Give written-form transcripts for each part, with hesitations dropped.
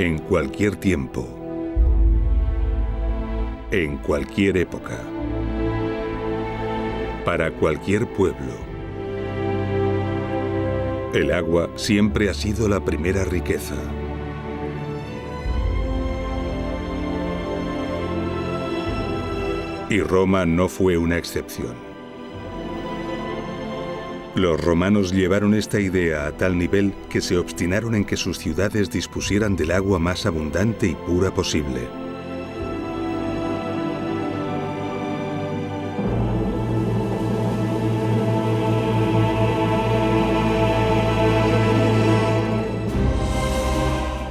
En cualquier tiempo, en cualquier época, para cualquier pueblo, el agua siempre ha sido la primera riqueza. Y Roma no fue una excepción. Los romanos llevaron esta idea a tal nivel que se obstinaron en que sus ciudades dispusieran del agua más abundante y pura posible.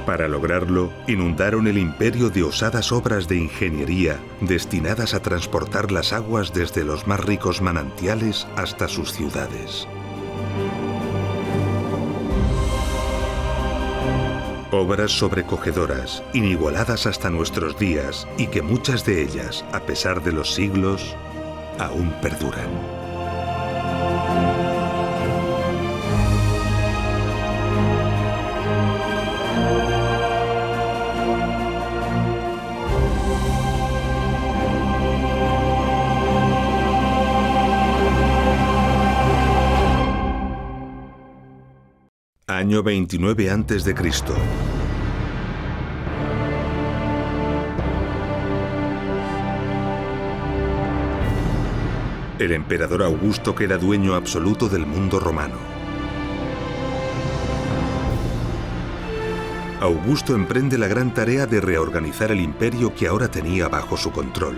Para lograrlo, inundaron el imperio de osadas obras de ingeniería destinadas a transportar las aguas desde los más ricos manantiales hasta sus ciudades. Obras sobrecogedoras, inigualadas hasta nuestros días y que muchas de ellas, a pesar de los siglos, aún perduran. Año 29 a.C. El emperador Augusto queda dueño absoluto del mundo romano. Augusto emprende la gran tarea de reorganizar el imperio que ahora tenía bajo su control.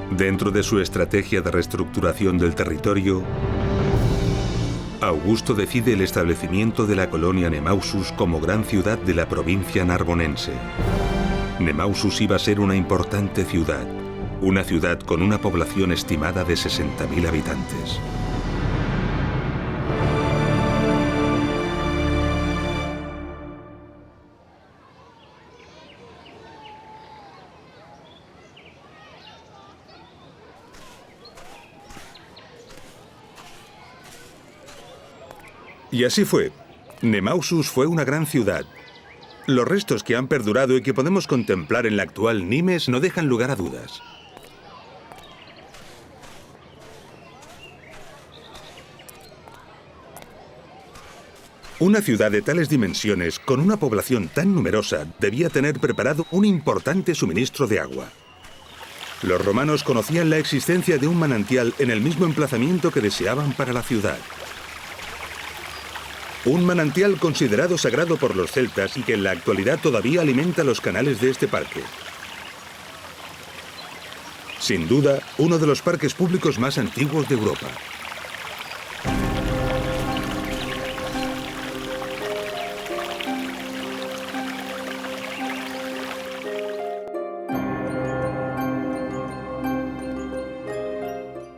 Dentro de su estrategia de reestructuración del territorio, Augusto decide el establecimiento de la colonia Nemausus como gran ciudad de la provincia narbonense. Nemausus iba a ser una importante ciudad, una ciudad con una población estimada de 60.000 habitantes. Y así fue. Nemausus fue una gran ciudad. Los restos que han perdurado y que podemos contemplar en la actual Nimes no dejan lugar a dudas. Una ciudad de tales dimensiones, con una población tan numerosa, debía tener preparado un importante suministro de agua. Los romanos conocían la existencia de un manantial en el mismo emplazamiento que deseaban para la ciudad. Un manantial considerado sagrado por los celtas y que en la actualidad todavía alimenta los canales de este parque. Sin duda, uno de los parques públicos más antiguos de Europa.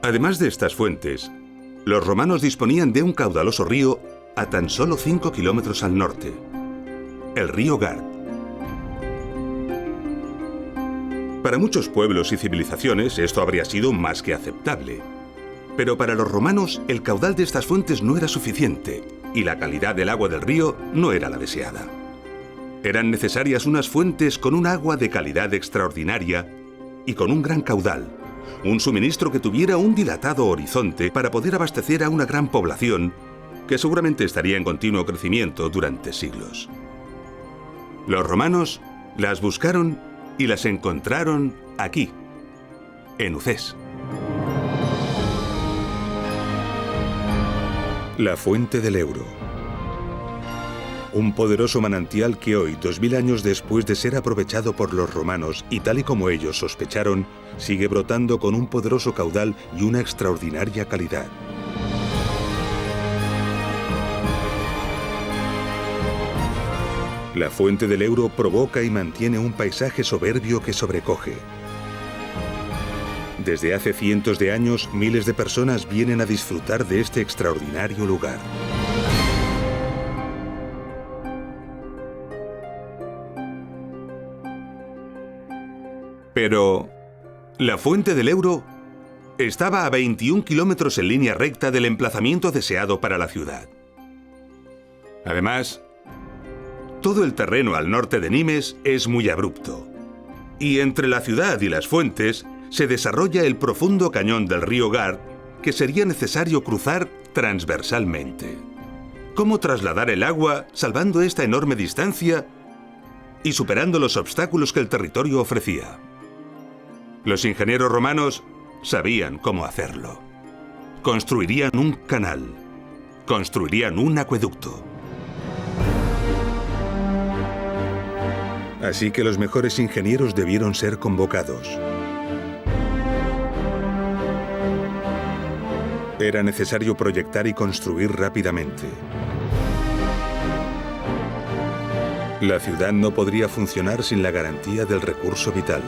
Además de estas fuentes, los romanos disponían de un caudaloso río a tan solo 5 kilómetros al norte, el río Gard. Para muchos pueblos y civilizaciones esto habría sido más que aceptable. Pero para los romanos el caudal de estas fuentes no era suficiente y la calidad del agua del río no era la deseada. Eran necesarias unas fuentes con un agua de calidad extraordinaria y con un gran caudal, un suministro que tuviera un dilatado horizonte para poder abastecer a una gran población que seguramente estaría en continuo crecimiento durante siglos. Los romanos las buscaron y las encontraron aquí, en Ucés. La fuente del Euro. Un poderoso manantial que hoy, 2000 años después de ser aprovechado por los romanos y tal y como ellos sospecharon, sigue brotando con un poderoso caudal y una extraordinaria calidad. La fuente del Euro provoca y mantiene un paisaje soberbio que sobrecoge. Desde hace cientos de años, miles de personas vienen a disfrutar de este extraordinario lugar. Pero la fuente del Euro estaba a 21 kilómetros en línea recta del emplazamiento deseado para la ciudad. Además, Todo el terreno al norte de Nimes es muy abrupto. Y entre la ciudad y las fuentes se desarrolla el profundo cañón del río Gard que sería necesario cruzar transversalmente. ¿Cómo trasladar el agua salvando esta enorme distancia y superando los obstáculos que el territorio ofrecía? Los ingenieros romanos sabían cómo hacerlo. Construirían un canal, construirían un acueducto. Así que los mejores ingenieros debieron ser convocados. Era necesario proyectar y construir rápidamente. La ciudad no podría funcionar sin la garantía del recurso vital.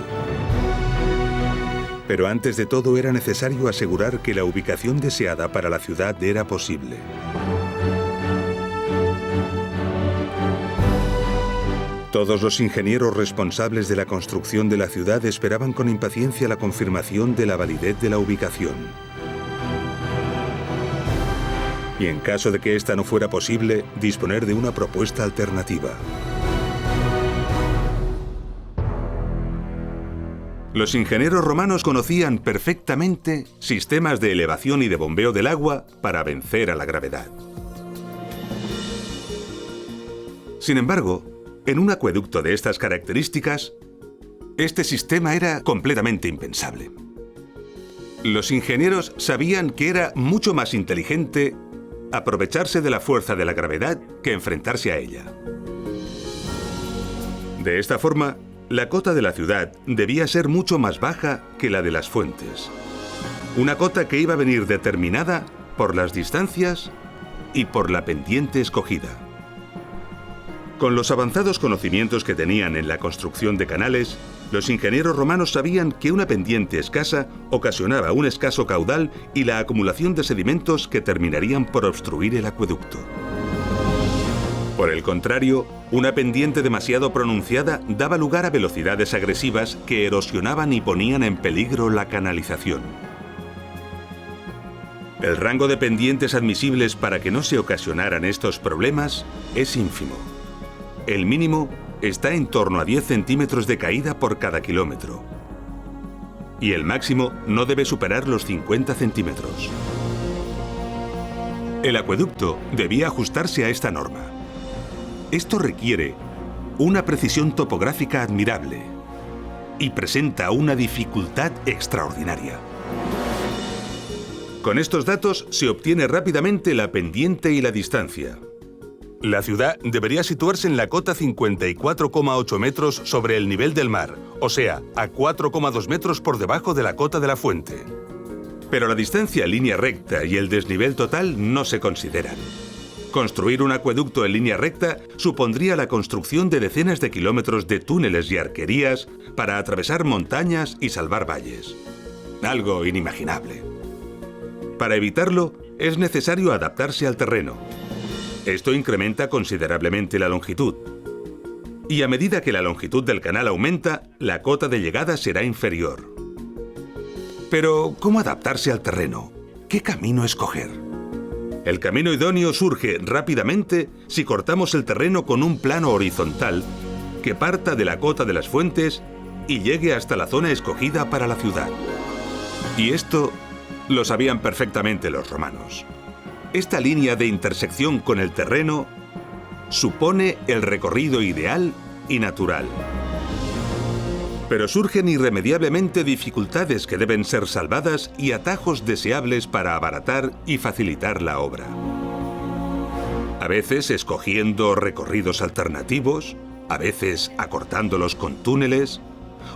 Pero antes de todo era necesario asegurar que la ubicación deseada para la ciudad era posible. Todos los ingenieros responsables de la construcción de la ciudad esperaban con impaciencia la confirmación de la validez de la ubicación. Y en caso de que esta no fuera posible, disponer de una propuesta alternativa. Los ingenieros romanos conocían perfectamente sistemas de elevación y de bombeo del agua para vencer a la gravedad. Sin embargo, en un acueducto de estas características, este sistema era completamente impensable. Los ingenieros sabían que era mucho más inteligente aprovecharse de la fuerza de la gravedad que enfrentarse a ella. De esta forma, la cota de la ciudad debía ser mucho más baja que la de las fuentes. Una cota que iba a venir determinada por las distancias y por la pendiente escogida. Con los avanzados conocimientos que tenían en la construcción de canales, los ingenieros romanos sabían que una pendiente escasa ocasionaba un escaso caudal y la acumulación de sedimentos que terminarían por obstruir el acueducto. Por el contrario, una pendiente demasiado pronunciada daba lugar a velocidades agresivas que erosionaban y ponían en peligro la canalización. El rango de pendientes admisibles para que no se ocasionaran estos problemas es ínfimo. El mínimo está en torno a 10 centímetros de caída por cada kilómetro. Y el máximo no debe superar los 50 centímetros. El acueducto debía ajustarse a esta norma. Esto requiere una precisión topográfica admirable y presenta una dificultad extraordinaria. Con estos datos se obtiene rápidamente la pendiente y la distancia. La ciudad debería situarse en la cota 54,8 metros sobre el nivel del mar, o sea, a 4,2 metros por debajo de la cota de la fuente. Pero la distancia en línea recta y el desnivel total no se consideran. Construir un acueducto en línea recta supondría la construcción de decenas de kilómetros de túneles y arquerías para atravesar montañas y salvar valles. Algo inimaginable. Para evitarlo, es necesario adaptarse al terreno. Esto incrementa considerablemente la longitud. Y a medida que la longitud del canal aumenta, la cota de llegada será inferior. Pero, ¿cómo adaptarse al terreno? ¿Qué camino escoger? El camino idóneo surge rápidamente si cortamos el terreno con un plano horizontal que parta de la cota de las fuentes y llegue hasta la zona escogida para la ciudad. Y esto lo sabían perfectamente los romanos. Esta línea de intersección con el terreno supone el recorrido ideal y natural. Pero surgen irremediablemente dificultades que deben ser salvadas y atajos deseables para abaratar y facilitar la obra. A veces escogiendo recorridos alternativos, a veces acortándolos con túneles,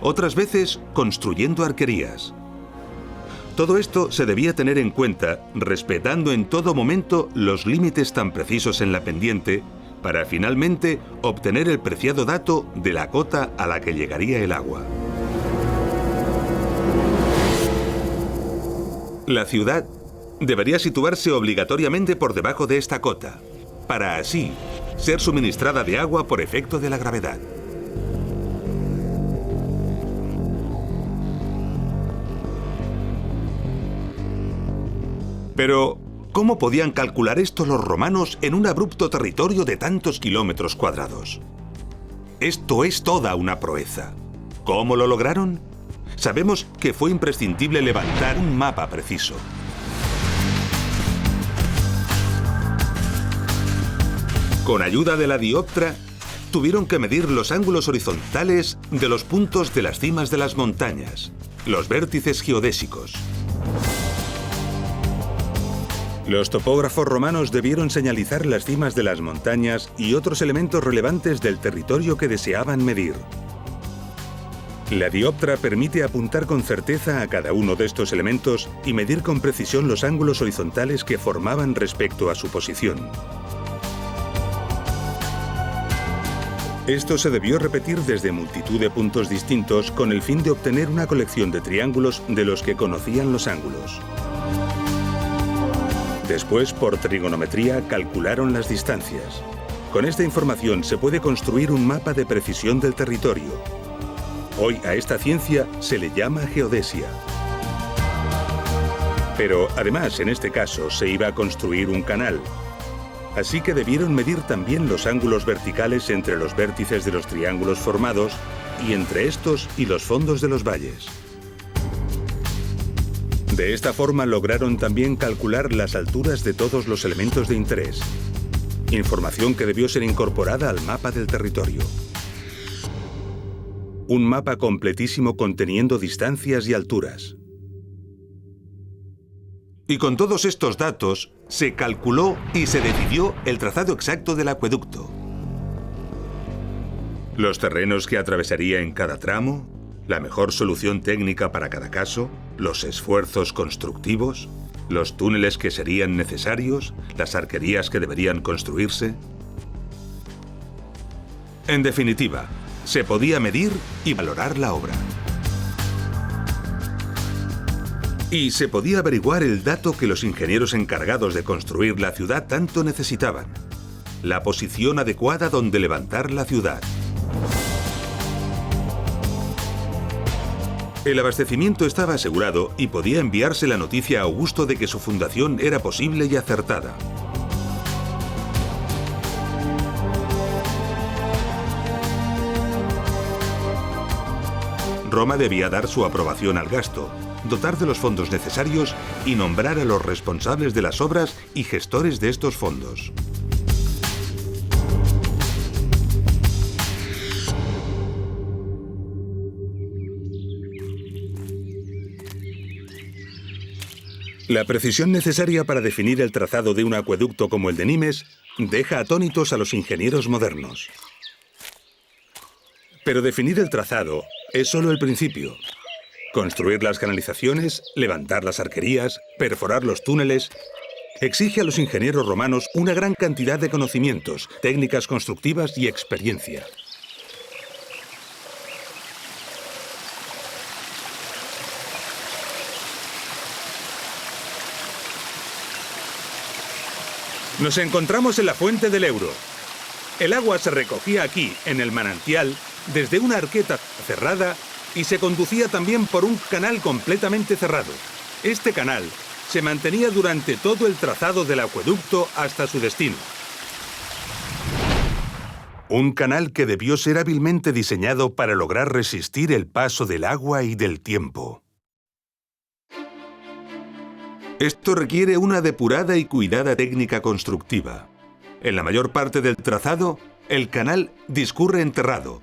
otras veces construyendo arquerías. Todo esto se debía tener en cuenta, respetando en todo momento los límites tan precisos en la pendiente, para finalmente obtener el preciado dato de la cota a la que llegaría el agua. La ciudad debería situarse obligatoriamente por debajo de esta cota, para así ser suministrada de agua por efecto de la gravedad. Pero, ¿cómo podían calcular esto los romanos en un abrupto territorio de tantos kilómetros cuadrados? Esto es toda una proeza. ¿Cómo lo lograron? Sabemos que fue imprescindible levantar un mapa preciso. Con ayuda de la dioptra, tuvieron que medir los ángulos horizontales de los puntos de las cimas de las montañas, los vértices geodésicos. Los topógrafos romanos debieron señalizar las cimas de las montañas y otros elementos relevantes del territorio que deseaban medir. La dioptra permite apuntar con certeza a cada uno de estos elementos y medir con precisión los ángulos horizontales que formaban respecto a su posición. Esto se debió repetir desde multitud de puntos distintos con el fin de obtener una colección de triángulos de los que conocían los ángulos. Después, por trigonometría, calcularon las distancias. Con esta información se puede construir un mapa de precisión del territorio. Hoy a esta ciencia se le llama geodesia. Pero además, en este caso, se iba a construir un canal. Así que debieron medir también los ángulos verticales entre los vértices de los triángulos formados y entre estos y los fondos de los valles. De esta forma lograron también calcular las alturas de todos los elementos de interés, información que debió ser incorporada al mapa del territorio. Un mapa completísimo conteniendo distancias y alturas. Y con todos estos datos, se calculó y se decidió el trazado exacto del acueducto. Los terrenos que atravesaría en cada tramo, la mejor solución técnica para cada caso, los esfuerzos constructivos, los túneles que serían necesarios, las arquerías que deberían construirse. En definitiva, se podía medir y valorar la obra. Y se podía averiguar el dato que los ingenieros encargados de construir la ciudad tanto necesitaban: la posición adecuada donde levantar la ciudad. El abastecimiento estaba asegurado y podía enviarse la noticia a Augusto de que su fundación era posible y acertada. Roma debía dar su aprobación al gasto, dotar de los fondos necesarios y nombrar a los responsables de las obras y gestores de estos fondos. La precisión necesaria para definir el trazado de un acueducto como el de Nimes deja atónitos a los ingenieros modernos. Pero definir el trazado es solo el principio. Construir las canalizaciones, levantar las arquerías, perforar los túneles, exige a los ingenieros romanos una gran cantidad de conocimientos, técnicas constructivas y experiencia. Nos encontramos en la fuente del Euro. El agua se recogía aquí, en el manantial, desde una arqueta cerrada y se conducía también por un canal completamente cerrado. Este canal se mantenía durante todo el trazado del acueducto hasta su destino. Un canal que debió ser hábilmente diseñado para lograr resistir el paso del agua y del tiempo. Esto requiere una depurada y cuidada técnica constructiva. En la mayor parte del trazado, el canal discurre enterrado.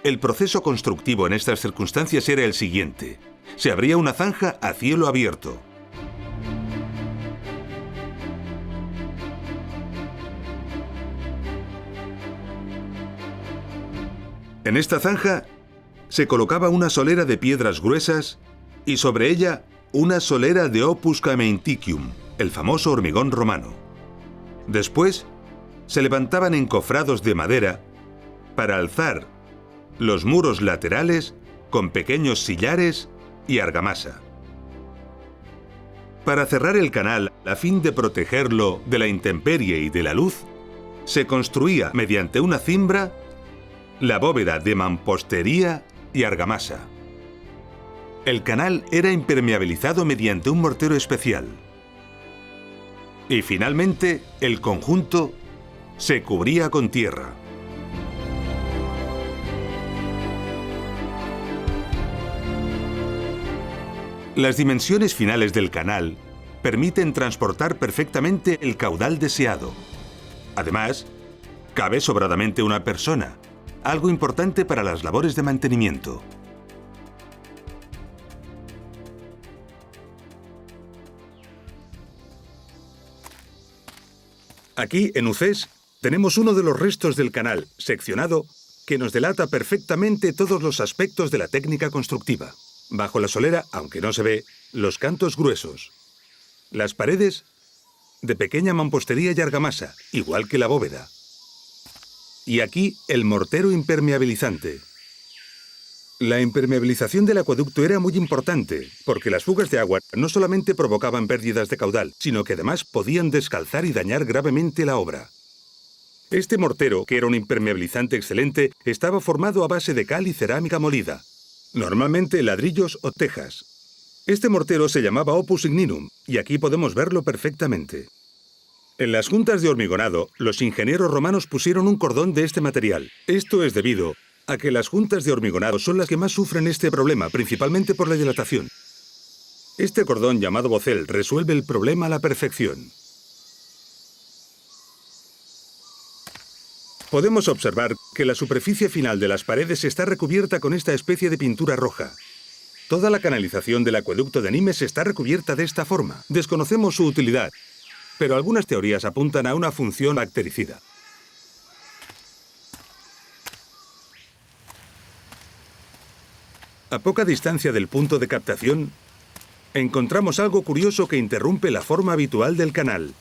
El proceso constructivo en estas circunstancias era el siguiente: se abría una zanja a cielo abierto. En esta zanja se colocaba una solera de piedras gruesas y sobre ella una solera de opus caementicium, el famoso hormigón romano. Después, se levantaban encofrados de madera para alzar los muros laterales con pequeños sillares y argamasa. Para cerrar el canal, a fin de protegerlo de la intemperie y de la luz, se construía mediante una cimbra la bóveda de mampostería y argamasa. El canal era impermeabilizado mediante un mortero especial. Y finalmente, el conjunto se cubría con tierra. Las dimensiones finales del canal permiten transportar perfectamente el caudal deseado. Además, cabe sobradamente una persona, algo importante para las labores de mantenimiento. Aquí, en Ucés, tenemos uno de los restos del canal, seccionado, que nos delata perfectamente todos los aspectos de la técnica constructiva. Bajo la solera, aunque no se ve, los cantos gruesos. Las paredes, de pequeña mampostería y argamasa, igual que la bóveda. Y aquí, el mortero impermeabilizante. La impermeabilización del acueducto era muy importante, porque las fugas de agua no solamente provocaban pérdidas de caudal, sino que además podían descalzar y dañar gravemente la obra. Este mortero, que era un impermeabilizante excelente, estaba formado a base de cal y cerámica molida, normalmente ladrillos o tejas. Este mortero se llamaba opus igninum, y aquí podemos verlo perfectamente. En las juntas de hormigonado, los ingenieros romanos pusieron un cordón de este material. Esto es debido a que las juntas de hormigonado son las que más sufren este problema, principalmente por la dilatación. Este cordón, llamado bocel, resuelve el problema a la perfección. Podemos observar que la superficie final de las paredes está recubierta con esta especie de pintura roja. Toda la canalización del acueducto de Nimes está recubierta de esta forma. Desconocemos su utilidad, pero algunas teorías apuntan a una función bactericida. A poca distancia del punto de captación, encontramos algo curioso que interrumpe la forma habitual del canal.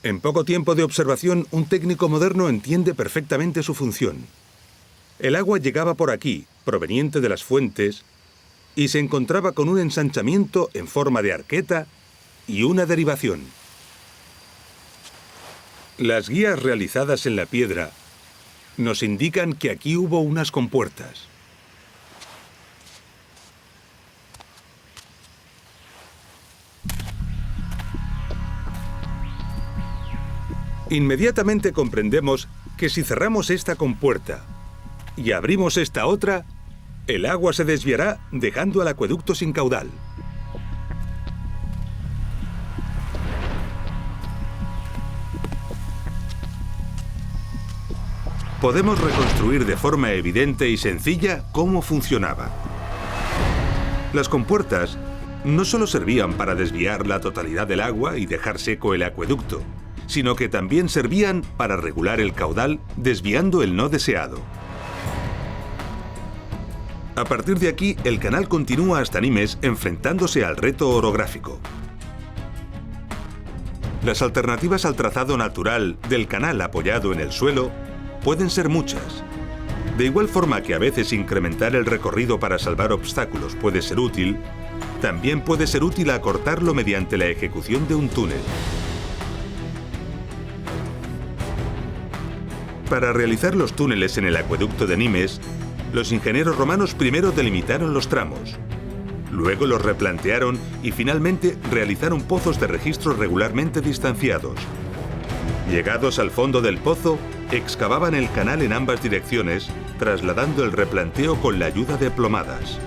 En poco tiempo de observación, un técnico moderno entiende perfectamente su función. El agua llegaba por aquí, proveniente de las fuentes, y se encontraba con un ensanchamiento en forma de arqueta y una derivación. Las guías realizadas en la piedra nos indican que aquí hubo unas compuertas. Inmediatamente comprendemos que si cerramos esta compuerta y abrimos esta otra, el agua se desviará dejando al acueducto sin caudal. Podemos reconstruir de forma evidente y sencilla cómo funcionaba. Las compuertas no solo servían para desviar la totalidad del agua y dejar seco el acueducto, sino que también servían para regular el caudal desviando el no deseado. A partir de aquí, el canal continúa hasta Nimes enfrentándose al reto orográfico. Las alternativas al trazado natural del canal apoyado en el suelo pueden ser muchas. De igual forma que a veces incrementar el recorrido para salvar obstáculos puede ser útil, también puede ser útil acortarlo mediante la ejecución de un túnel. Para realizar los túneles en el acueducto de Nimes, los ingenieros romanos primero delimitaron los tramos, luego los replantearon y finalmente realizaron pozos de registro regularmente distanciados. Llegados al fondo del pozo, excavaban el canal en ambas direcciones, trasladando el replanteo con la ayuda de plomadas.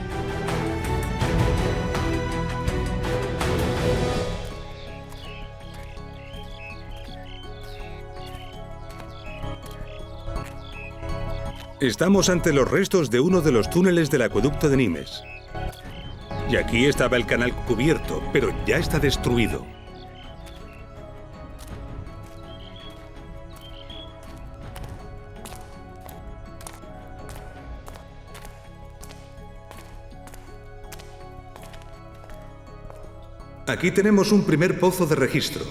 Estamos ante los restos de uno de los túneles del acueducto de Nimes. Y aquí estaba el canal cubierto, pero ya está destruido. Aquí tenemos un primer pozo de registro.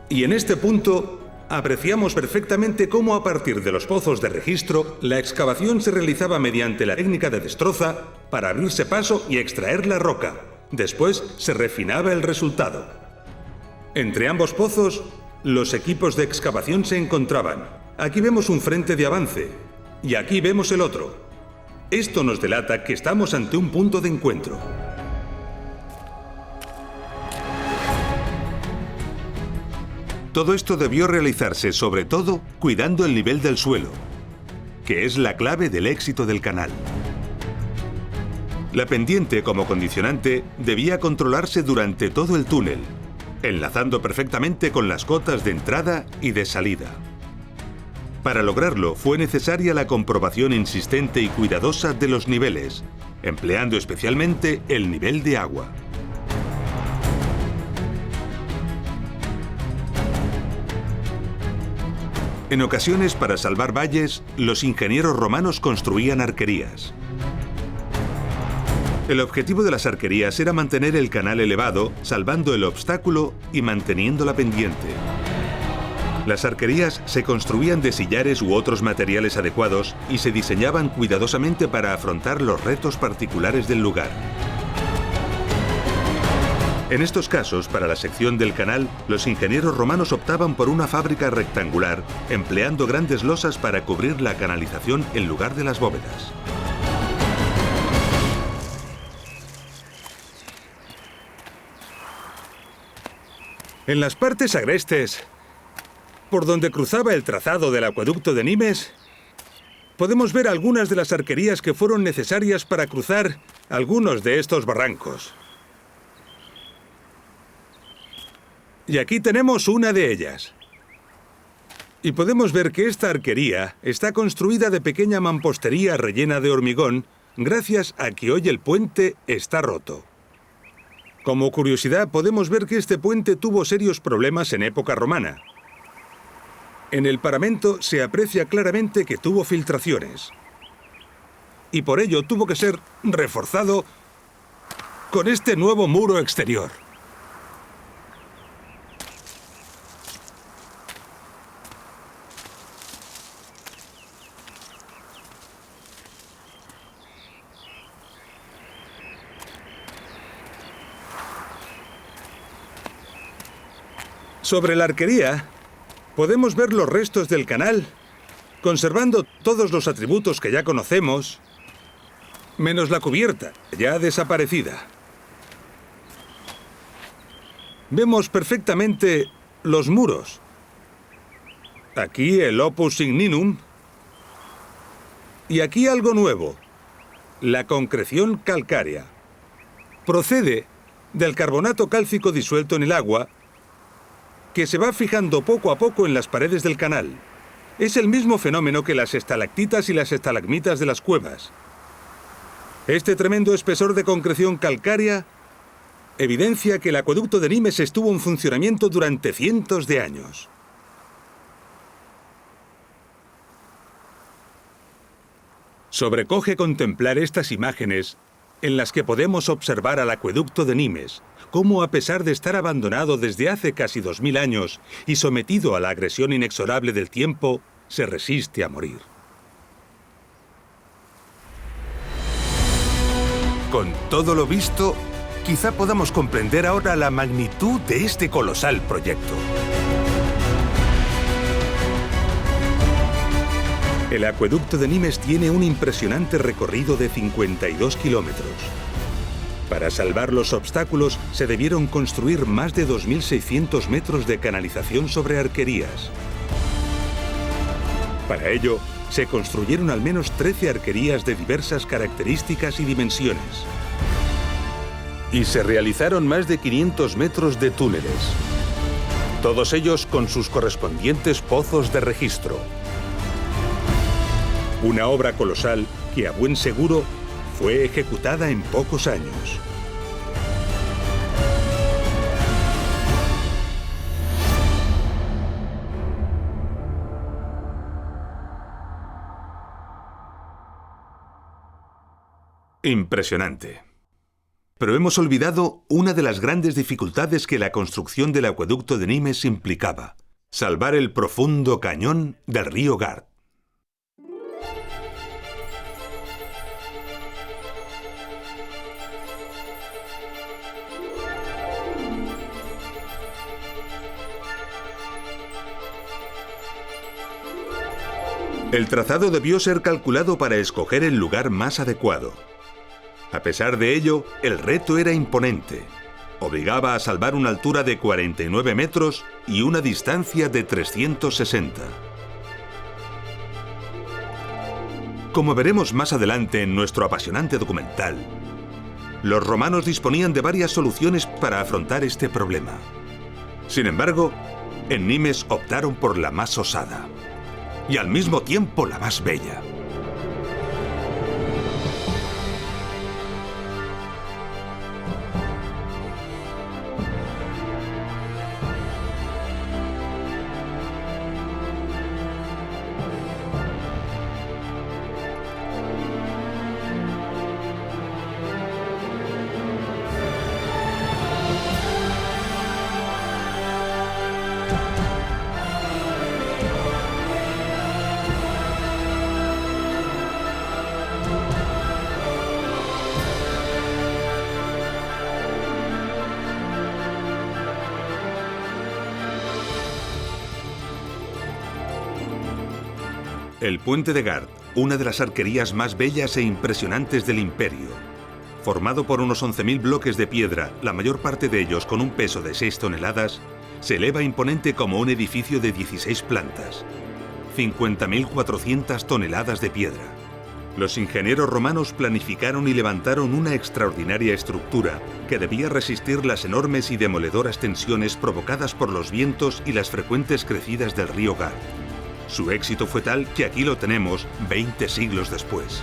Y en este punto apreciamos perfectamente cómo a partir de los pozos de registro, la excavación se realizaba mediante la técnica de destroza para abrirse paso y extraer la roca. Después se refinaba el resultado. Entre ambos pozos, los equipos de excavación se encontraban. Aquí vemos un frente de avance y aquí vemos el otro. Esto nos delata que estamos ante un punto de encuentro. Todo esto debió realizarse sobre todo cuidando el nivel del suelo, que es la clave del éxito del canal. La pendiente como condicionante debía controlarse durante todo el túnel, enlazando perfectamente con las cotas de entrada y de salida. Para lograrlo fue necesaria la comprobación insistente y cuidadosa de los niveles, empleando especialmente el nivel de agua. En ocasiones, para salvar valles, los ingenieros romanos construían arquerías. El objetivo de las arquerías era mantener el canal elevado, salvando el obstáculo y manteniendo la pendiente. Las arquerías se construían de sillares u otros materiales adecuados y se diseñaban cuidadosamente para afrontar los retos particulares del lugar. En estos casos, para la sección del canal, los ingenieros romanos optaban por una fábrica rectangular, empleando grandes losas para cubrir la canalización en lugar de las bóvedas. En las partes agrestes, por donde cruzaba el trazado del acueducto de Nimes, podemos ver algunas de las arquerías que fueron necesarias para cruzar algunos de estos barrancos. Y aquí tenemos una de ellas. Y podemos ver que esta arquería está construida de pequeña mampostería rellena de hormigón, gracias a que hoy el puente está roto. Como curiosidad, podemos ver que este puente tuvo serios problemas en época romana. En el paramento se aprecia claramente que tuvo filtraciones. Y por ello tuvo que ser reforzado con este nuevo muro exterior. Sobre la arquería, podemos ver los restos del canal, conservando todos los atributos que ya conocemos, menos la cubierta, ya desaparecida. Vemos perfectamente los muros. Aquí el opus signinum y aquí algo nuevo, la concreción calcárea. Procede del carbonato cálcico disuelto en el agua, que se va fijando poco a poco en las paredes del canal. Es el mismo fenómeno que las estalactitas y las estalagmitas de las cuevas. Este tremendo espesor de concreción calcárea evidencia que el acueducto de Nimes estuvo en funcionamiento durante cientos de años. Sobrecoge contemplar estas imágenes en las que podemos observar al acueducto de Nimes, cómo a pesar de estar abandonado desde hace casi 2000 años y sometido a la agresión inexorable del tiempo, se resiste a morir. Con todo lo visto, quizá podamos comprender ahora la magnitud de este colosal proyecto. El acueducto de Nimes tiene un impresionante recorrido de 52 kilómetros. Para salvar los obstáculos, se debieron construir más de 2.600 metros de canalización sobre arquerías. Para ello, se construyeron al menos 13 arquerías de diversas características y dimensiones. Y se realizaron más de 500 metros de túneles, todos ellos con sus correspondientes pozos de registro. Una obra colosal que, a buen seguro, fue ejecutada en pocos años. Impresionante. Pero hemos olvidado una de las grandes dificultades que la construcción del acueducto de Nimes implicaba: salvar el profundo cañón del río Gard. El trazado debió ser calculado para escoger el lugar más adecuado. A pesar de ello, el reto era imponente. Obligaba a salvar una altura de 49 metros y una distancia de 360. Como veremos más adelante en nuestro apasionante documental, los romanos disponían de varias soluciones para afrontar este problema. Sin embargo, en Nimes optaron por la más osada y al mismo tiempo la más bella. El puente de Gard, una de las arquerías más bellas e impresionantes del imperio. Formado por unos 11.000 bloques de piedra, la mayor parte de ellos con un peso de 6 toneladas, se eleva imponente como un edificio de 16 plantas. 50.400 toneladas de piedra. Los ingenieros romanos planificaron y levantaron una extraordinaria estructura que debía resistir las enormes y demoledoras tensiones provocadas por los vientos y las frecuentes crecidas del río Gard. Su éxito fue tal que aquí lo tenemos 20 siglos después.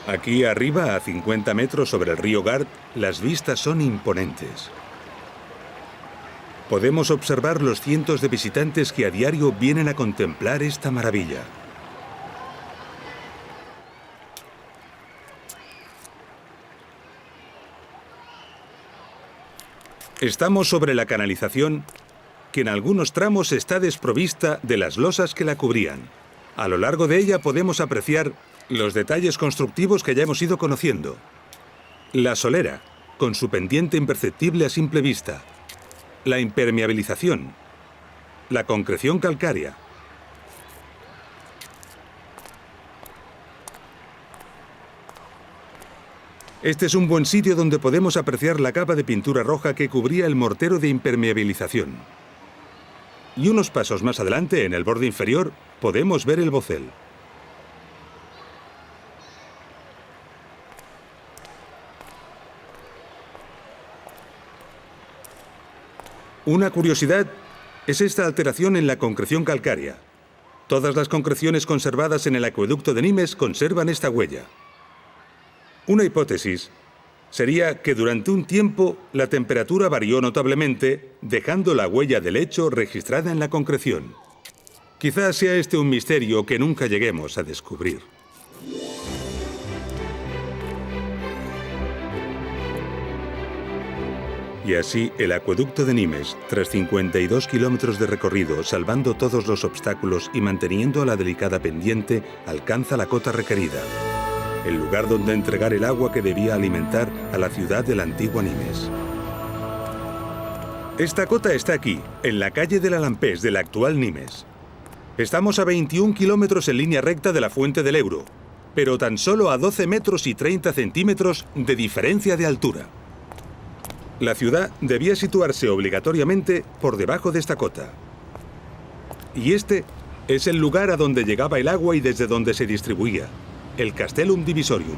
Aquí arriba, a 50 metros sobre el río Gard, las vistas son imponentes. Podemos observar los cientos de visitantes que a diario vienen a contemplar esta maravilla. Estamos sobre la canalización, que en algunos tramos está desprovista de las losas que la cubrían. A lo largo de ella podemos apreciar los detalles constructivos que ya hemos ido conociendo. La solera, con su pendiente imperceptible a simple vista. La impermeabilización. La concreción calcárea. Este es un buen sitio donde podemos apreciar la capa de pintura roja que cubría el mortero de impermeabilización. Y unos pasos más adelante, en el borde inferior, podemos ver el bocel. Una curiosidad es esta alteración en la concreción calcárea. Todas las concreciones conservadas en el acueducto de Nimes conservan esta huella. Una hipótesis sería que durante un tiempo la temperatura varió notablemente, dejando la huella del hecho registrada en la concreción. Quizás sea este un misterio que nunca lleguemos a descubrir. Y así, el acueducto de Nimes, tras 52 kilómetros de recorrido, salvando todos los obstáculos y manteniendo la delicada pendiente, alcanza la cota requerida. El lugar donde entregar el agua que debía alimentar a la ciudad de la antigua Nimes. Esta cota está aquí, en la calle del Alampés de la actual Nimes. Estamos a 21 kilómetros en línea recta de la fuente del Ebro, pero tan solo a 12 metros y 30 centímetros de diferencia de altura. La ciudad debía situarse obligatoriamente por debajo de esta cota. Y este es el lugar a donde llegaba el agua y desde donde se distribuía, el Castellum Divisorium.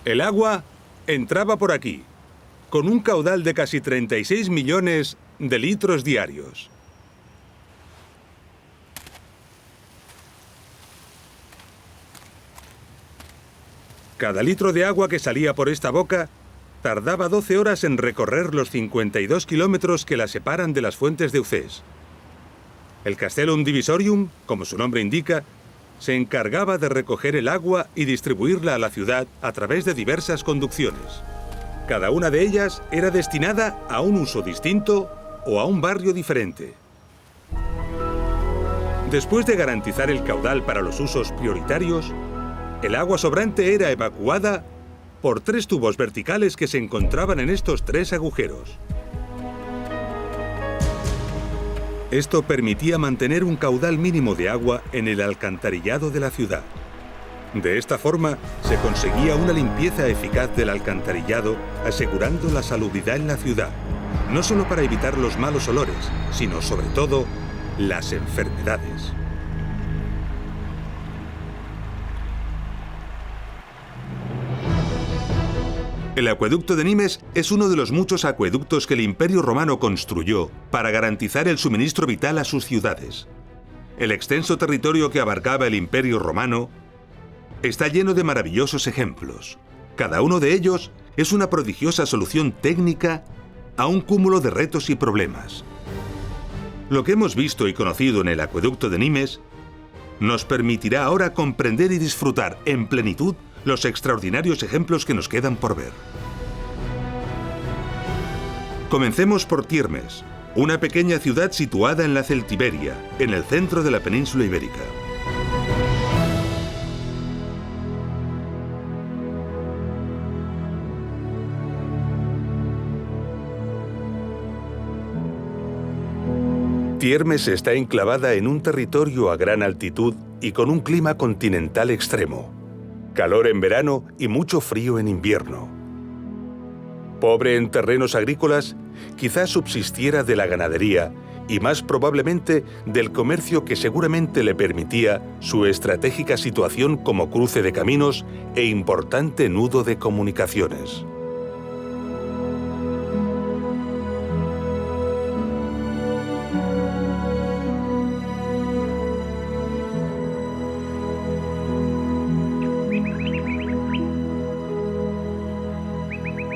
El agua entraba por aquí, con un caudal de casi 36 millones de litros diarios. Cada litro de agua que salía por esta boca tardaba 12 horas en recorrer los 52 kilómetros que la separan de las fuentes de Uzés. El Castellum Divisorium, como su nombre indica, se encargaba de recoger el agua y distribuirla a la ciudad a través de diversas conducciones. Cada una de ellas era destinada a un uso distinto o a un barrio diferente. Después de garantizar el caudal para los usos prioritarios, el agua sobrante era evacuada por 3 tubos verticales que se encontraban en estos 3 agujeros. Esto permitía mantener un caudal mínimo de agua en el alcantarillado de la ciudad. De esta forma, se conseguía una limpieza eficaz del alcantarillado, asegurando la salubridad en la ciudad, no solo para evitar los malos olores, sino sobre todo las enfermedades. El acueducto de Nimes es uno de los muchos acueductos que el Imperio Romano construyó para garantizar el suministro vital a sus ciudades. El extenso territorio que abarcaba el Imperio Romano está lleno de maravillosos ejemplos. Cada uno de ellos es una prodigiosa solución técnica a un cúmulo de retos y problemas. Lo que hemos visto y conocido en el acueducto de Nimes nos permitirá ahora comprender y disfrutar en plenitud los extraordinarios ejemplos que nos quedan por ver. Comencemos por Tiermes, una pequeña ciudad situada en la Celtiberia, en el centro de la península ibérica. Tiermes está enclavada en un territorio a gran altitud y con un clima continental extremo. Calor en verano y mucho frío en invierno. Pobre en terrenos agrícolas, quizás subsistiera de la ganadería y más probablemente del comercio que seguramente le permitía su estratégica situación como cruce de caminos e importante nudo de comunicaciones.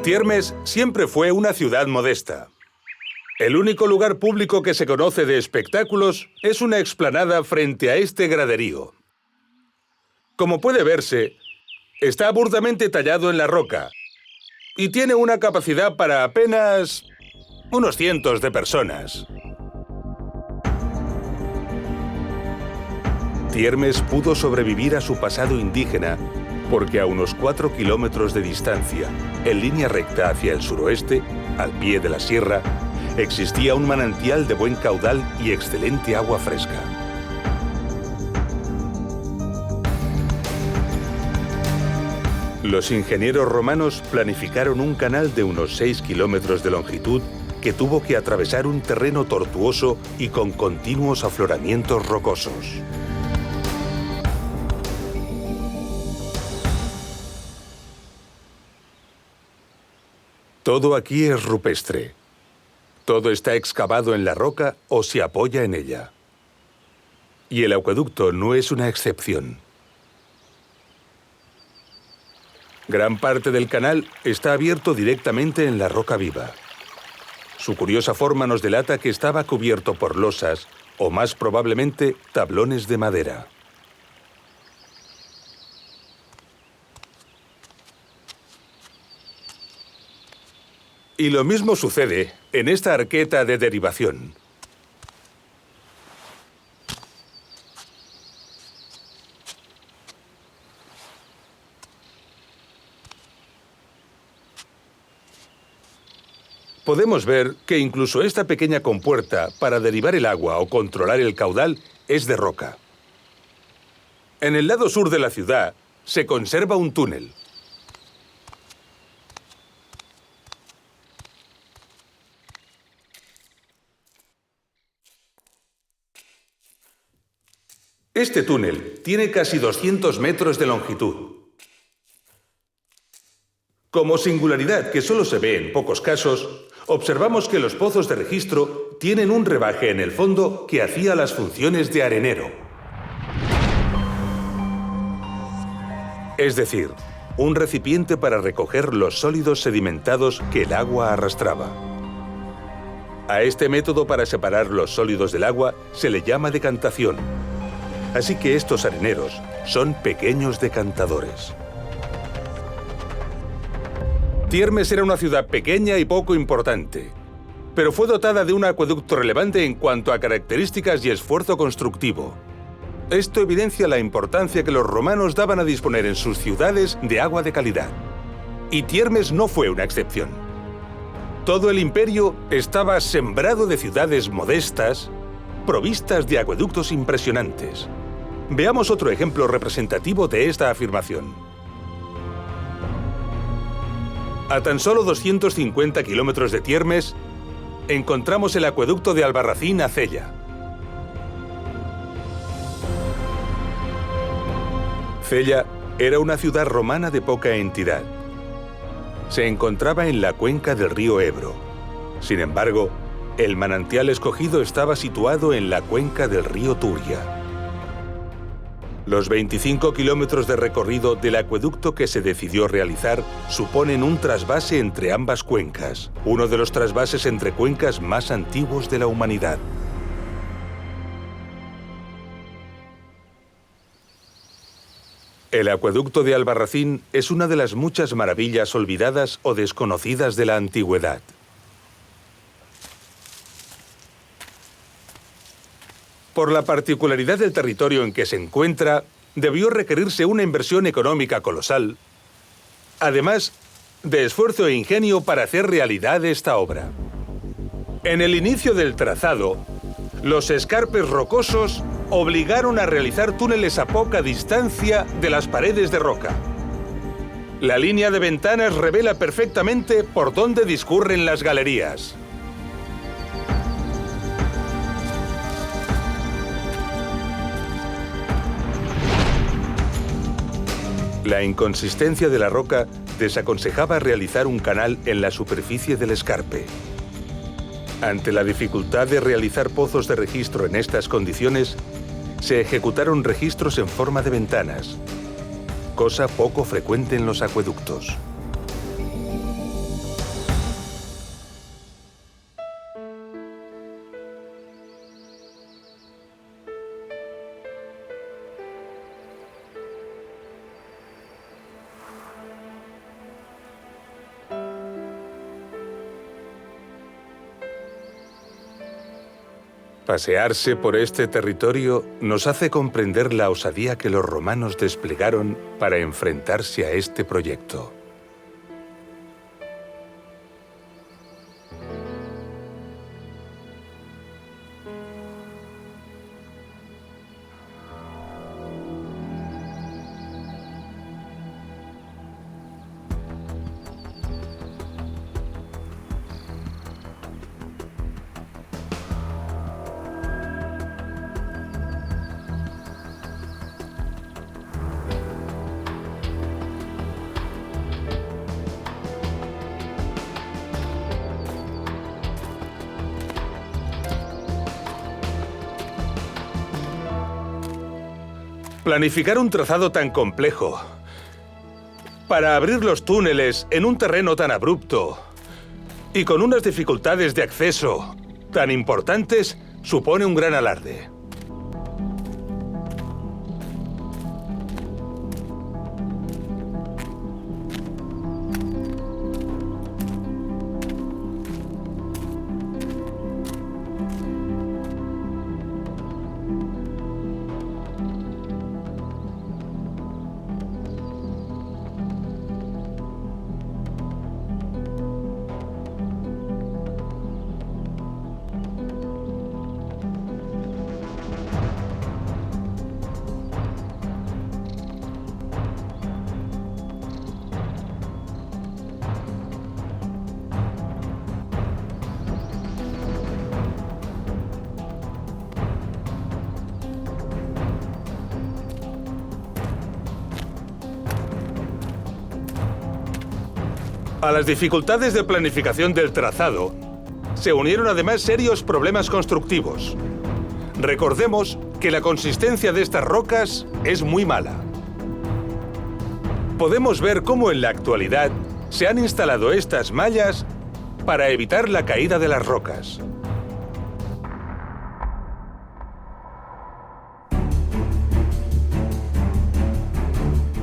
Tiermes siempre fue una ciudad modesta. El único lugar público que se conoce de espectáculos es una explanada frente a este graderío. Como puede verse, está burdamente tallado en la roca y tiene una capacidad para apenas unos cientos de personas. Tiermes pudo sobrevivir a su pasado indígena porque a unos 4 kilómetros de distancia, en línea recta hacia el suroeste, al pie de la sierra, existía un manantial de buen caudal y excelente agua fresca. Los ingenieros romanos planificaron un canal de unos 6 kilómetros de longitud que tuvo que atravesar un terreno tortuoso y con continuos afloramientos rocosos. Todo aquí es rupestre. Todo está excavado en la roca o se apoya en ella. Y el acueducto no es una excepción. Gran parte del canal está abierto directamente en la roca viva. Su curiosa forma nos delata que estaba cubierto por losas o más probablemente tablones de madera. Y lo mismo sucede en esta arqueta de derivación. Podemos ver que incluso esta pequeña compuerta para derivar el agua o controlar el caudal es de roca. En el lado sur de la ciudad se conserva un túnel. Este túnel tiene casi 200 metros de longitud. Como singularidad que solo se ve en pocos casos, observamos que los pozos de registro tienen un rebaje en el fondo que hacía las funciones de arenero. Es decir, un recipiente para recoger los sólidos sedimentados que el agua arrastraba. A este método para separar los sólidos del agua se le llama decantación. Así que estos areneros son pequeños decantadores. Tiermes era una ciudad pequeña y poco importante, pero fue dotada de un acueducto relevante en cuanto a características y esfuerzo constructivo. Esto evidencia la importancia que los romanos daban a disponer en sus ciudades de agua de calidad. Y Tiermes no fue una excepción. Todo el imperio estaba sembrado de ciudades modestas, provistas de acueductos impresionantes. Veamos otro ejemplo representativo de esta afirmación. A tan solo 250 kilómetros de Tiermes, encontramos el acueducto de Albarracín a Cella. Cella era una ciudad romana de poca entidad. Se encontraba en la cuenca del río Ebro. Sin embargo, el manantial escogido estaba situado en la cuenca del río Turia. Los 25 kilómetros de recorrido del acueducto que se decidió realizar suponen un trasvase entre ambas cuencas, uno de los trasvases entre cuencas más antiguos de la humanidad. El acueducto de Albarracín es una de las muchas maravillas olvidadas o desconocidas de la antigüedad. Por la particularidad del territorio en que se encuentra, debió requerirse una inversión económica colosal, además de esfuerzo e ingenio para hacer realidad esta obra. En el inicio del trazado, los escarpes rocosos obligaron a realizar túneles a poca distancia de las paredes de roca. La línea de ventanas revela perfectamente por dónde discurren las galerías. La inconsistencia de la roca desaconsejaba realizar un canal en la superficie del escarpe. Ante la dificultad de realizar pozos de registro en estas condiciones, se ejecutaron registros en forma de ventanas, cosa poco frecuente en los acueductos. Pasearse por este territorio nos hace comprender la osadía que los romanos desplegaron para enfrentarse a este proyecto. Planificar un trazado tan complejo para abrir los túneles en un terreno tan abrupto y con unas dificultades de acceso tan importantes supone un gran alarde. A las dificultades de planificación del trazado se unieron además serios problemas constructivos. Recordemos que la consistencia de estas rocas es muy mala. podemos ver cómo en la actualidad se han instalado estas mallas para evitar la caída de las rocas.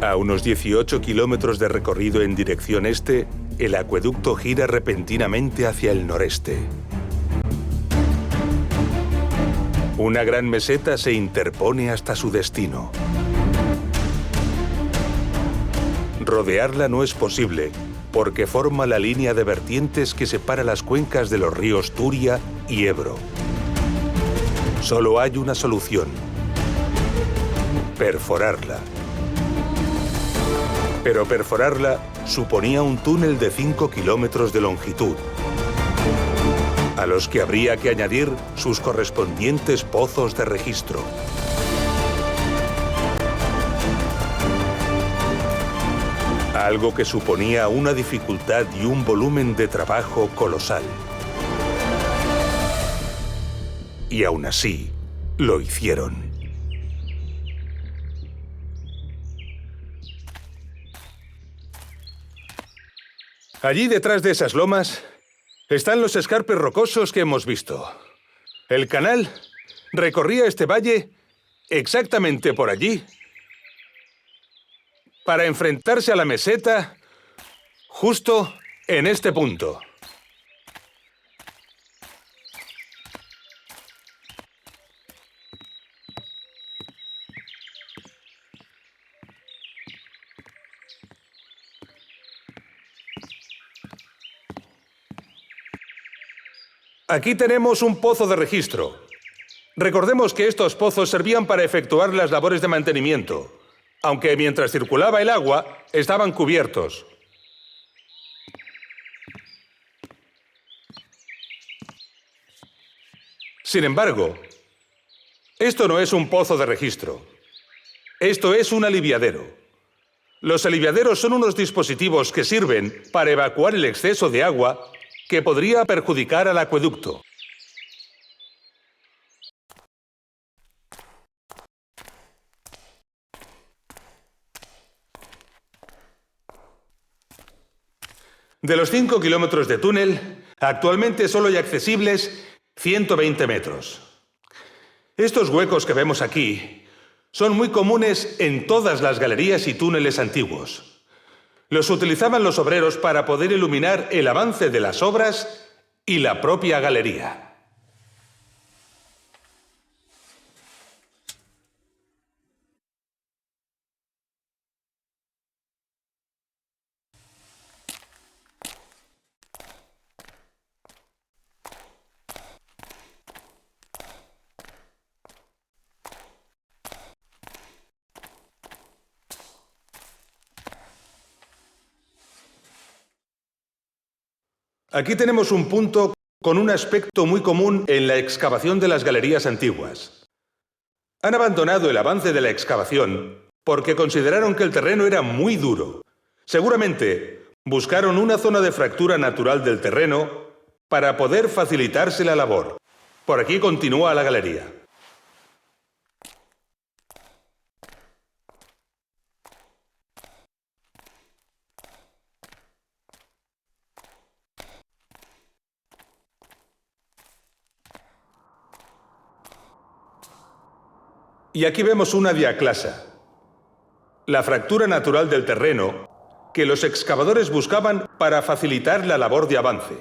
A unos 18 kilómetros de recorrido en dirección este, el acueducto gira repentinamente hacia el noreste. Una gran meseta se interpone hasta su destino. Rodearla no es posible, porque forma la línea de vertientes que separa las cuencas de los ríos Turia y Ebro. Solo hay una solución: perforarla. Pero perforarla suponía un túnel de 5 kilómetros de longitud, a los que habría que añadir sus correspondientes pozos de registro. Algo que suponía una dificultad y un volumen de trabajo colosal. Y aún así, lo hicieron. Allí detrás de esas lomas están los escarpes rocosos que hemos visto. El canal recorría este valle exactamente por allí para enfrentarse a la meseta justo en este punto. Aquí tenemos un pozo de registro. Recordemos que estos pozos servían para efectuar las labores de mantenimiento, aunque mientras circulaba el agua, estaban cubiertos. Sin embargo, esto no es un pozo de registro. Esto es un aliviadero. Los aliviaderos son unos dispositivos que sirven para evacuar el exceso de agua que podría perjudicar al acueducto. De los 5 kilómetros de túnel, actualmente solo hay accesibles 120 metros. Estos huecos que vemos aquí son muy comunes en todas las galerías y túneles antiguos. Los utilizaban los obreros para poder iluminar el avance de las obras y la propia galería. Aquí tenemos un punto con un aspecto muy común en la excavación de las galerías antiguas. Han abandonado el avance de la excavación porque consideraron que el terreno era muy duro. Seguramente buscaron una zona de fractura natural del terreno para poder facilitarse la labor. Por aquí continúa la galería. Y aquí vemos una diaclasa, la fractura natural del terreno que los excavadores buscaban para facilitar la labor de avance.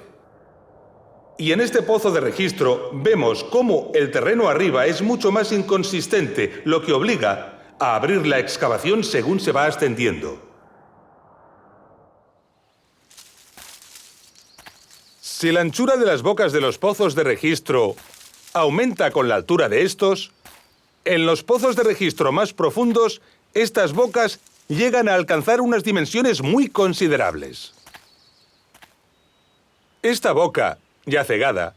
Y en este pozo de registro vemos cómo el terreno arriba es mucho más inconsistente, lo que obliga a abrir la excavación según se va ascendiendo. Si la anchura de las bocas de los pozos de registro aumenta con la altura de estos, en los pozos de registro más profundos, estas bocas llegan a alcanzar unas dimensiones muy considerables. Esta boca, ya cegada,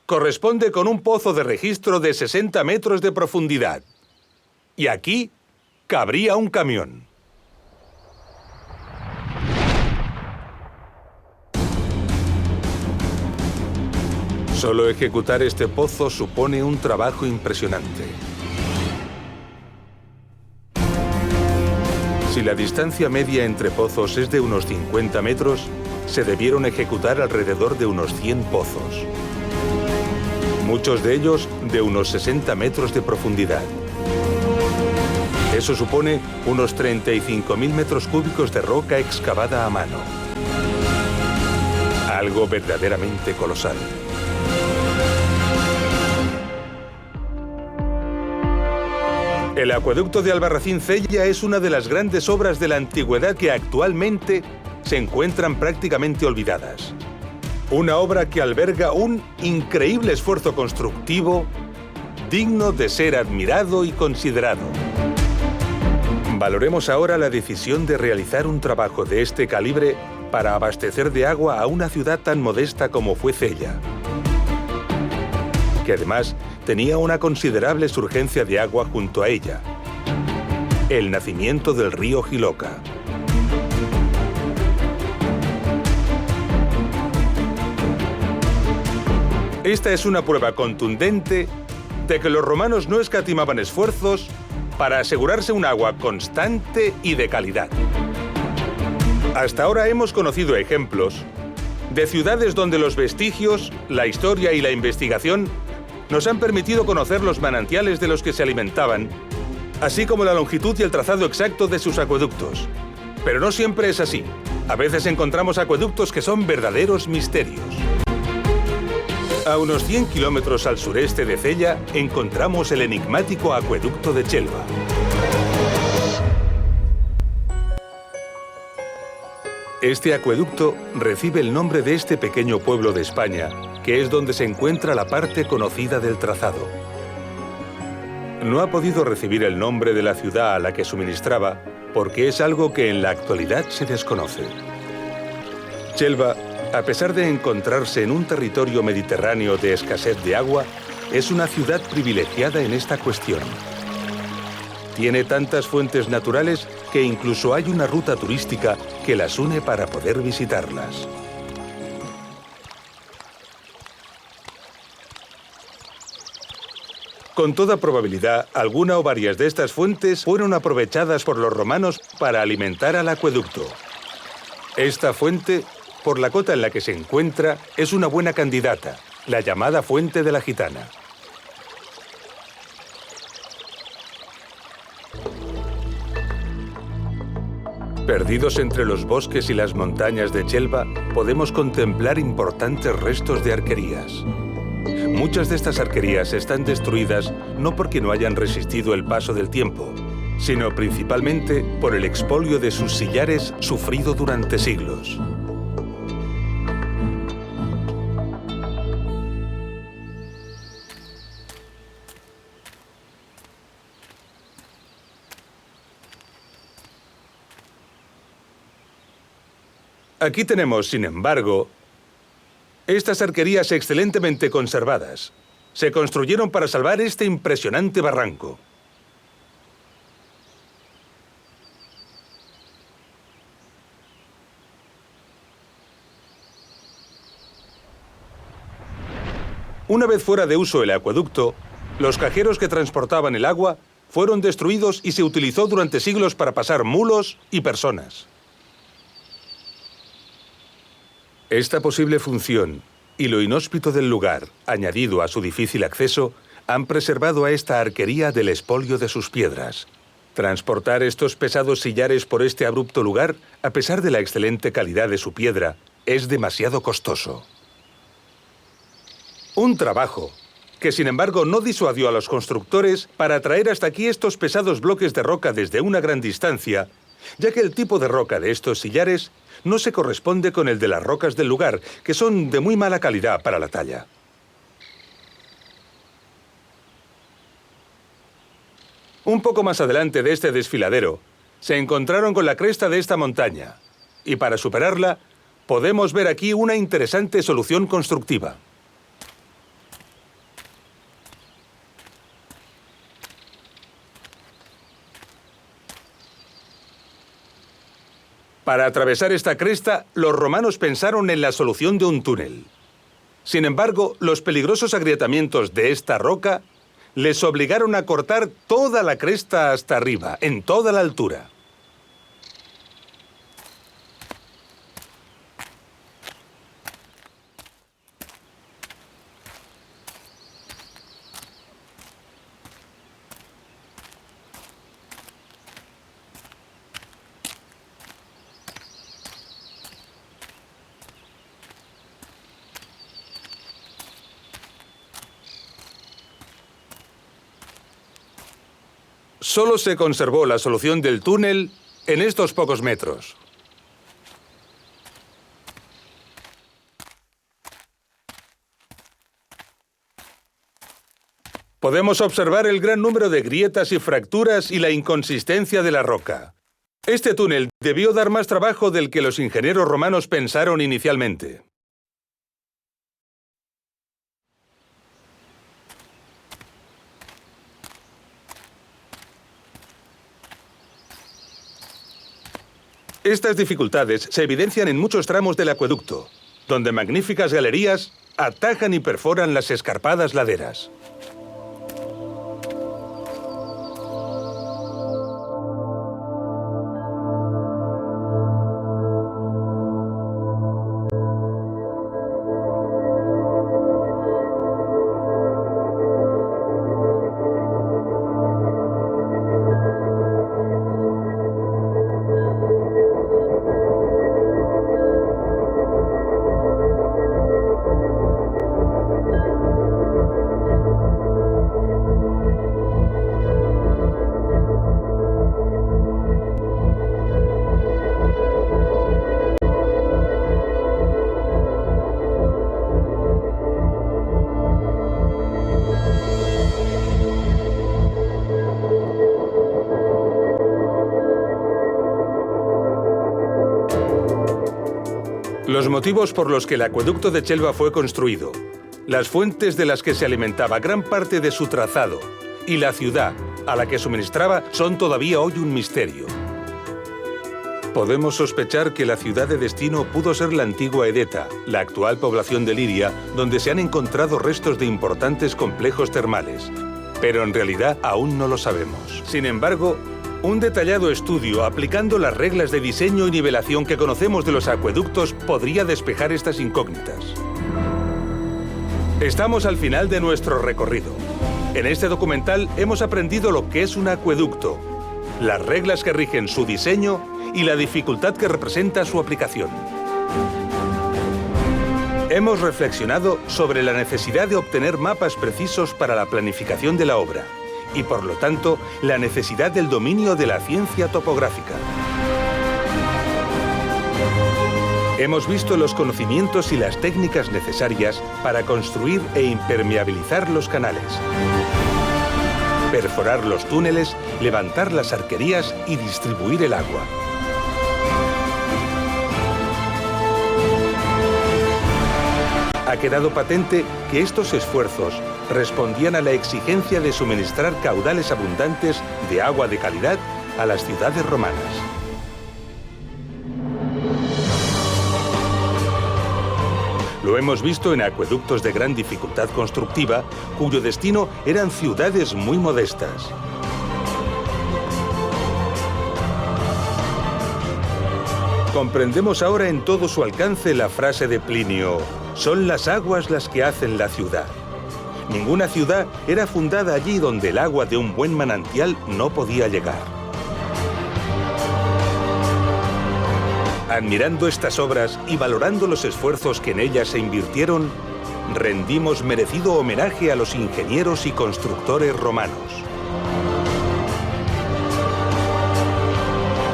corresponde con un pozo de registro de 60 metros de profundidad. Y aquí cabría un camión. Solo ejecutar este pozo supone un trabajo impresionante. Si la distancia media entre pozos es de unos 50 metros, se debieron ejecutar alrededor de unos 100 pozos. Muchos de ellos de unos 60 metros de profundidad. Eso supone unos 35.000 metros cúbicos de roca excavada a mano. Algo verdaderamente colosal. El acueducto de Albarracín-Cella es una de las grandes obras de la antigüedad que actualmente se encuentran prácticamente olvidadas. Una obra que alberga un increíble esfuerzo constructivo digno de ser admirado y considerado. Valoremos ahora la decisión de realizar un trabajo de este calibre para abastecer de agua a una ciudad tan modesta como fue Cella, que además tenía una considerable surgencia de agua junto a ella: el nacimiento del río Jiloca. Esta es una prueba contundente de que los romanos no escatimaban esfuerzos para asegurarse un agua constante y de calidad. Hasta ahora hemos conocido ejemplos de ciudades donde los vestigios, la historia y la investigación nos han permitido conocer los manantiales de los que se alimentaban, así como la longitud y el trazado exacto de sus acueductos. Pero no siempre es así. A veces encontramos acueductos que son verdaderos misterios. A unos 100 kilómetros al sureste de Cella encontramos el enigmático acueducto de Chelva. Este acueducto recibe el nombre de este pequeño pueblo de España, que es donde se encuentra la parte conocida del trazado. No ha podido recibir el nombre de la ciudad a la que suministraba porque es algo que en la actualidad se desconoce. Chelva, a pesar de encontrarse en un territorio mediterráneo de escasez de agua, es una ciudad privilegiada en esta cuestión. Tiene tantas fuentes naturales que incluso hay una ruta turística que las une para poder visitarlas. Con toda probabilidad, alguna o varias de estas fuentes fueron aprovechadas por los romanos para alimentar al acueducto. Esta fuente, por la cota en la que se encuentra, es una buena candidata, la llamada Fuente de la Gitana. Perdidos entre los bosques y las montañas de Chelva, podemos contemplar importantes restos de arquerías. Muchas de estas arquerías están destruidas no porque no hayan resistido el paso del tiempo, sino principalmente por el expolio de sus sillares sufrido durante siglos. Aquí tenemos, sin embargo, estas arquerías excelentemente conservadas. Se construyeron para salvar este impresionante barranco. Una vez fuera de uso el acueducto, los cajeros que transportaban el agua fueron destruidos y se utilizó durante siglos para pasar mulos y personas. Esta posible función y lo inhóspito del lugar, añadido a su difícil acceso, han preservado a esta arquería del expolio de sus piedras. Transportar estos pesados sillares por este abrupto lugar, a pesar de la excelente calidad de su piedra, es demasiado costoso. Un trabajo que, sin embargo, no disuadió a los constructores para traer hasta aquí estos pesados bloques de roca desde una gran distancia, ya que el tipo de roca de estos sillares no se corresponde con el de las rocas del lugar, que son de muy mala calidad para la talla. Un poco más adelante de este desfiladero, se encontraron con la cresta de esta montaña, y para superarla, podemos ver aquí una interesante solución constructiva. Para atravesar esta cresta, los romanos pensaron en la solución de un túnel. Sin embargo, los peligrosos agrietamientos de esta roca les obligaron a cortar toda la cresta hasta arriba, en toda la altura. Solo se conservó la solución del túnel en estos pocos metros. Podemos observar el gran número de grietas y fracturas y la inconsistencia de la roca. Este túnel debió dar más trabajo del que los ingenieros romanos pensaron inicialmente. Estas dificultades se evidencian en muchos tramos del acueducto, donde magníficas galerías atajan y perforan las escarpadas laderas. Los motivos por los que el acueducto de Chelva fue construido, las fuentes de las que se alimentaba gran parte de su trazado y la ciudad a la que suministraba son todavía hoy un misterio. Podemos sospechar que la ciudad de destino pudo ser la antigua Edeta, la actual población de Liria, donde se han encontrado restos de importantes complejos termales, pero en realidad aún no lo sabemos. Sin embargo, un detallado estudio aplicando las reglas de diseño y nivelación que conocemos de los acueductos podría despejar estas incógnitas. Estamos al final de nuestro recorrido. En este documental hemos aprendido lo que es un acueducto, las reglas que rigen su diseño y la dificultad que representa su aplicación. Hemos reflexionado sobre la necesidad de obtener mapas precisos para la planificación de la obra y, por lo tanto, la necesidad del dominio de la ciencia topográfica. Hemos visto los conocimientos y las técnicas necesarias para construir e impermeabilizar los canales, perforar los túneles, levantar las arquerías y distribuir el agua. Ha quedado patente que estos esfuerzos respondían a la exigencia de suministrar caudales abundantes de agua de calidad a las ciudades romanas. Lo hemos visto en acueductos de gran dificultad constructiva, cuyo destino eran ciudades muy modestas. Comprendemos ahora en todo su alcance la frase de Plinio: son las aguas las que hacen la ciudad. Ninguna ciudad era fundada allí donde el agua de un buen manantial no podía llegar. Admirando estas obras y valorando los esfuerzos que en ellas se invirtieron, rendimos merecido homenaje a los ingenieros y constructores romanos.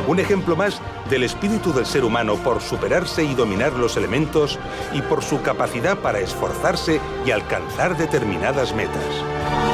Un ejemplo más del espíritu del ser humano por superarse y dominar los elementos y por su capacidad para esforzarse y alcanzar determinadas metas.